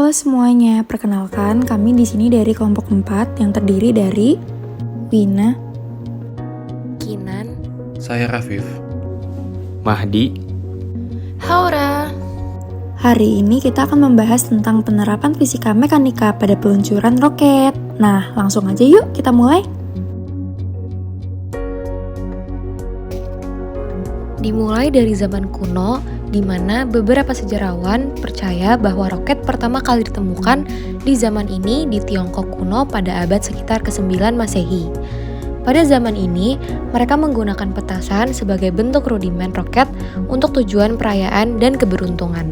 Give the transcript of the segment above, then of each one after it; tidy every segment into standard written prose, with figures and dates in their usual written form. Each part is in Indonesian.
Halo semuanya, perkenalkan kami di sini dari kelompok 4 yang terdiri dari Wina, Kinan, Saya Rafif. Mahdi. Haura. Hari ini kita akan membahas tentang penerapan fisika mekanika pada peluncuran roket. Nah, langsung aja yuk kita mulai. Dimulai dari zaman kuno, di mana beberapa sejarawan percaya bahwa roket pertama kali ditemukan di zaman ini di Tiongkok kuno pada abad sekitar ke-9 Masehi. Pada zaman ini, mereka menggunakan petasan sebagai bentuk rudimen roket untuk tujuan perayaan dan keberuntungan.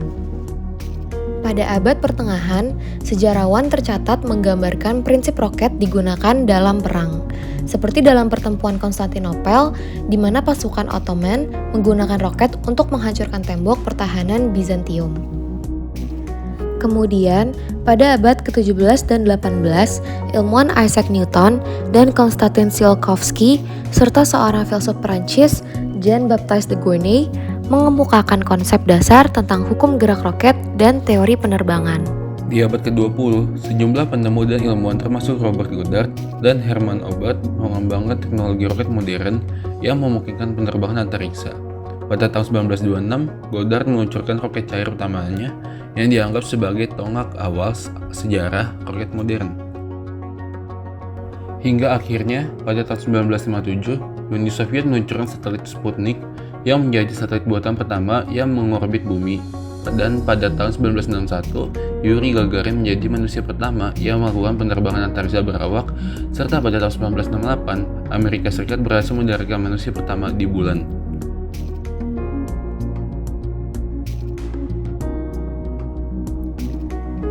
Pada abad pertengahan, sejarawan tercatat menggambarkan prinsip roket digunakan dalam perang. Seperti dalam pertempuran Konstantinopel, di mana pasukan Ottoman menggunakan roket untuk menghancurkan tembok pertahanan Bizantium. Kemudian, pada abad ke-17 dan 18, ilmuwan Isaac Newton dan Konstantin Tsiolkovsky serta seorang filsuf Perancis, Jean-Baptiste de Gournay, mengemukakan konsep dasar tentang hukum gerak roket dan teori penerbangan. Di abad ke-20, sejumlah penemu dan ilmuwan termasuk Robert Goddard dan Hermann Oberth mengembangkan teknologi roket modern yang memungkinkan penerbangan antariksa. Pada tahun 1926, Goddard meluncurkan roket cair pertamanya yang dianggap sebagai tonggak awal sejarah roket modern. Hingga akhirnya, pada tahun 1957, Uni Soviet meluncurkan satelit Sputnik yang menjadi satelit buatan pertama yang mengorbit bumi. Dan pada tahun 1961, Yuri Gagarin menjadi manusia pertama yang melakukan penerbangan antariksa berawak, serta pada tahun 1968, Amerika Serikat berhasil mendaratkan manusia pertama di bulan.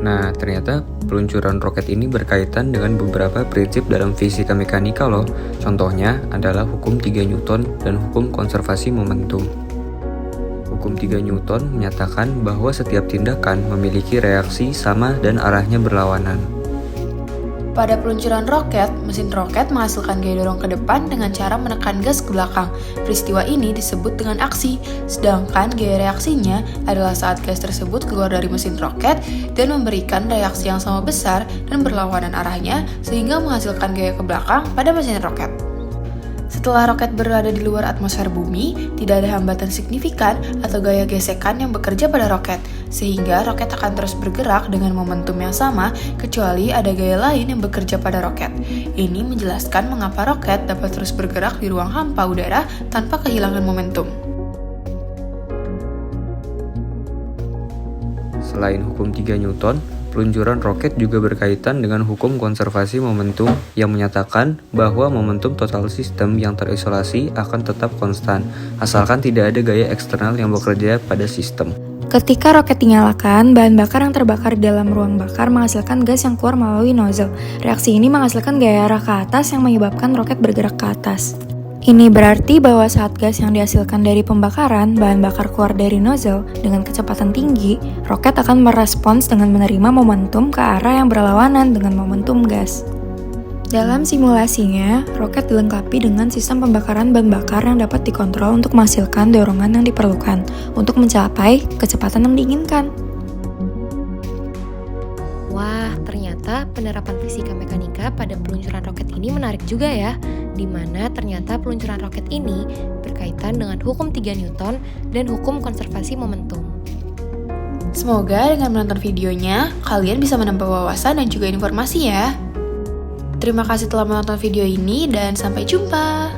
Nah, ternyata peluncuran roket ini berkaitan dengan beberapa prinsip dalam fisika mekanika loh. Contohnya adalah hukum 3 Newton dan hukum konservasi momentum. Hukum 3 Newton menyatakan bahwa setiap tindakan memiliki reaksi sama dan arahnya berlawanan. Pada peluncuran roket, mesin roket menghasilkan gaya dorong ke depan dengan cara menekan gas ke belakang. Peristiwa ini disebut dengan aksi, sedangkan gaya reaksinya adalah saat gas tersebut keluar dari mesin roket dan memberikan reaksi yang sama besar dan berlawanan arahnya sehingga menghasilkan gaya ke belakang pada mesin roket. Setelah roket berada di luar atmosfer bumi, tidak ada hambatan signifikan atau gaya gesekan yang bekerja pada roket, sehingga roket akan terus bergerak dengan momentum yang sama kecuali ada gaya lain yang bekerja pada roket. Ini menjelaskan mengapa roket dapat terus bergerak di ruang hampa udara tanpa kehilangan momentum. Selain hukum 3 Newton, peluncuran roket juga berkaitan dengan hukum konservasi momentum yang menyatakan bahwa momentum total sistem yang terisolasi akan tetap konstan, asalkan tidak ada gaya eksternal yang bekerja pada sistem. Ketika roket dinyalakan, bahan bakar yang terbakar di dalam ruang bakar menghasilkan gas yang keluar melalui nozzle. Reaksi ini menghasilkan gaya arah ke atas yang menyebabkan roket bergerak ke atas. Ini berarti bahwa saat gas yang dihasilkan dari pembakaran, bahan bakar keluar dari nozzle dengan kecepatan tinggi, roket akan merespons dengan menerima momentum ke arah yang berlawanan dengan momentum gas. Dalam simulasinya, roket dilengkapi dengan sistem pembakaran bahan bakar yang dapat dikontrol untuk menghasilkan dorongan yang diperlukan untuk mencapai kecepatan yang diinginkan. Wah, ternyata penerapan fisika mekanika pada peluncuran roket ini menarik juga ya, di mana ternyata peluncuran roket ini berkaitan dengan hukum 3 Newton dan hukum konservasi momentum. Semoga dengan menonton videonya, kalian bisa menambah wawasan dan juga informasi ya. Terima kasih telah menonton video ini dan sampai jumpa.